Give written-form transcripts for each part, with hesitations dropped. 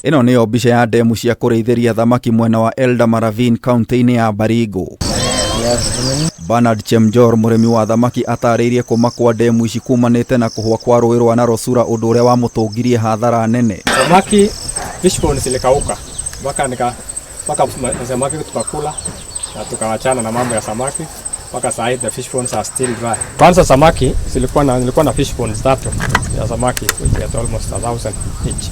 Ino niyo mbica ya ndemu cia kureithiria thamaki mwena wa Elda-Maravine kaunti-ini ya Baringo. Bernard Chemjor murimi wa thamaki atariirie kuma kwa ndemu ici kumanite na kuhwa kwa rũĩ rwa Narosura undu uria wa mutungirie hathara nene. Samaki fish pond zilikauka mpaka samaki tukakula na tukawachana na mambo ya samaki mpaka sasa hivi the fish ponds are still dry. Kwanza samaki nilikuwa na fish ponds 3 ya samaki which at almost 1,000 each.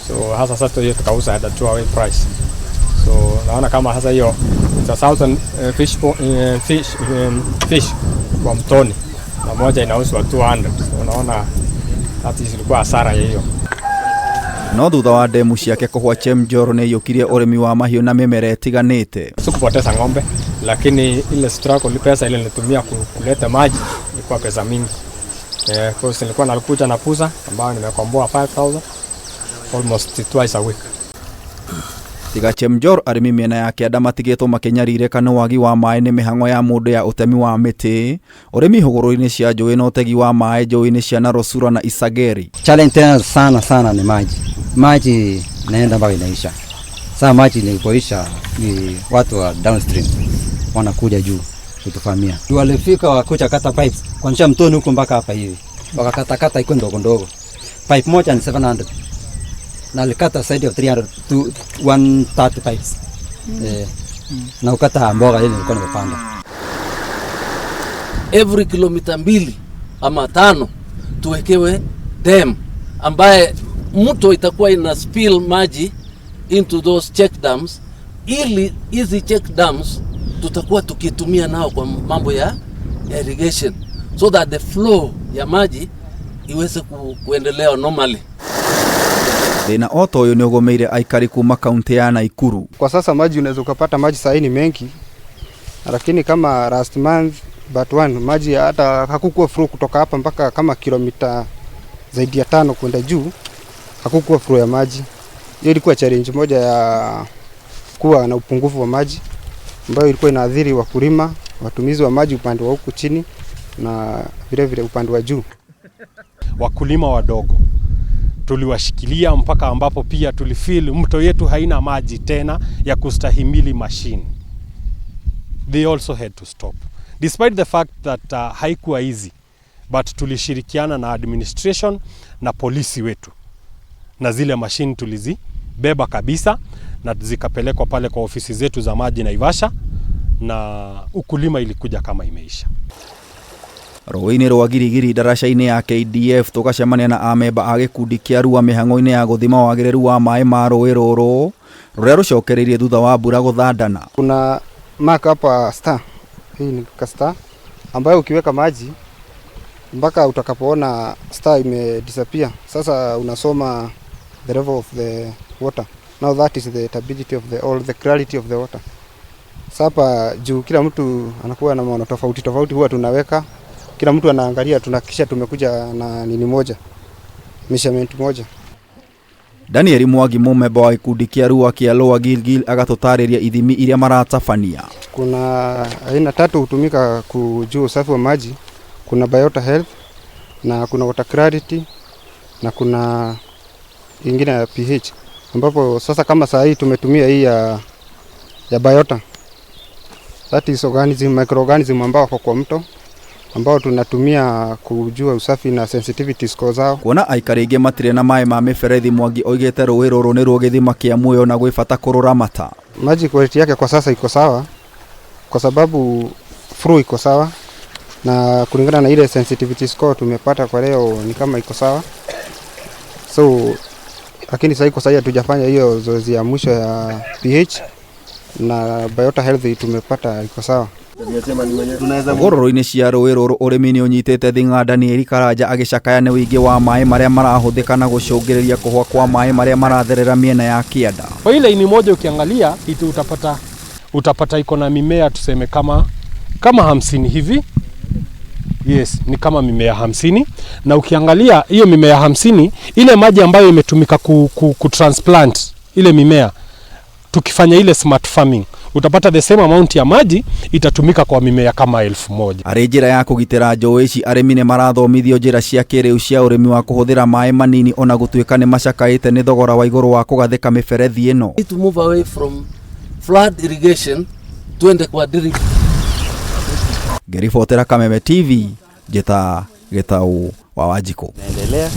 So hasa sasa hiyo tukauza at a throwaway price. So naona kama hasa hiyo it's 1,000 fish kwa mtoni na moja inauzwa 200. So naona hata ilikuwa hasara hiyo. No thutha wa ndemu ciake kuhwa Chemjor ni yukirie urimi wa mahiu na mimera itiganite. Sikupoteza ng'ombe, lakini ile struggle pesa ile nilitumia kuleta maji ilikuwa pesa mingi. Kwa sababu nilikuwa nalikuja na puza ambayo nimekomboa 5,000 almost twice a week. Tiga Chemjor arimi miena yake ada matigetwo makenyarire kana wagi wa maĩ ni mihango ya mundu ya utemi wa miti urimi huguru-ini cia njũĩ na utegi wa maĩ njũĩ-ini cia Narosura na Isageri. Challenge sana ni maji naenda mpaka inaisha. Sasa maji ilipoisha ni watu wa downstream wanakuja juu kutufamia. Walifika wakuja kata pipes kuanzia mtoni huko mpaka hapa hivi. Wakakata iko ndogo. Pipe moja ni 700. Na alikata side of 300 to 130 pipes. Na ukata mboga ile nilikuwa nimepanda. Every kilomita 2 ama 5 tuwekewe dam ambaye mto itakuwa ina spill maji into those check dams, ili hizi check dams tutakuwa tukitumia nao kwa mambo ya irrigation so that the flow ya maji iweze kuendelea normally. Thina oto uyu ni ugomeire aikari kuma kaunti ya Nakuru. Kwa sasa maji unaweza kupata maji saa hii ni mengi, lakini kama last month but one maji hata hakukuwa flow kutoka hapa mpaka kama kilomita zaidi ya 5 kwenda juu, hakukuwa flow ya maji. Hiyo ilikuwa challenge moja ya kuwa na upungufu wa maji ambayo ilikuwa inaathiri wakulima, watumizi wa maji upande wa huku chini na vile upande wa juu. Wakulima wadogo tuliwashikilia mpaka ambapo pia tulifeel mto yetu haina maji tena ya kustahimili machine. They also had to stop. Despite the fact that haikuwa easy, but tulishirikiana na administration na polisi wetu. Na zile machine tulizibeba kabisa na zikapelekwa pale kwa ofisi zetu za maji Naivasha na ukulima ilikuja kama imeisha. Rũĩ-inĩ rwa Girigiri daraca-inĩ ya KDF tũgacemania na amemba a gĩkundi kĩa RUA mĩhang'o-inĩ ya gũthima wagĩrĩru wa maĩ ma rũĩ rũrũ rũrĩa rũcokereirie thutha wa mbura gũthandana. Kuna mark hapa star, hii ni star ambayo ukiweka maji mpaka utakapoona star imedisappear, sasa unasoma the level of the water. Now that is the stability of the clarity of the water. Sasa juu kila mtu anakuwa na maono tofauti huwa tunaweka, kila mtu anaangalia, tunakisha tumekuja na nini moja, measurement moja. Daniel Mwangi mumemba wa gĩkundi kĩa RUA kĩa Lower Gilgil agatũtarĩria ithimi iria maratabania. Kuna aina 3 hutumika kujua usafi wa maji. Kuna biota health na kuna water clarity na kuna ingine ya pH, ambapo sasa kama saa hii tumetumia hii ya biota, that is microorganism ambao wako kwa mto ambao tunatumia kujua usafi na sensitivity score zao. Kuona aikari aingĩ matirĩ na maĩ ma mĩberethi, Mwangi oigĩte rũĩ rũrũ nĩ ruo gĩthima kĩa muoyo na gwĩ bata kũrũramata. Maji quality yake kwa sasa iko sawa kwa sababu flow iko sawa na kulingana na ile sensitivity score tumepata kwa leo ni kama iko sawa. So lakini sasa iko sawa, hatujafanya hiyo zoezi ya mwisho ya pH na biota health tumepata iko sawa. Ngororo-inĩ cia rũĩ rũrũ ũrĩmi nĩ ũnyitĩte thing'a. Daniel Karanja agĩcakaya nĩ ũingĩ wa maĩ marĩa marahũthĩka na gũcũngĩrĩria kũhwa kwa maĩ marĩa maratherera miena ya kĩanda. Kwa ile ini moja ukiangalia utapata iko na mimea tuseme kama 50 hivi. Yes, ni kama mimea 50, na ukiangalia hiyo mimea 50 ile maji ambayo imetumika kutransplant ile mimea, tukifanya ile smart farming utapata the same amount ya maji itatumika kwa mimea kama 1000. Arĩ njĩra ya kũgitĩra njũĩ ici, arĩmi nĩ marathomithio njĩra cia kĩrĩu cia ũrĩmi wa kũhũthĩra maĩ manini ona gũtuĩka nĩ macakaĩte nĩ thogora wa igũrũ wa kũgathĩka mĩberethi ĩno. To move away from flood irrigation tuende kwa drip. Ngĩribotera Kameme TV, Githaũ wa Wanjikũ. Naendelea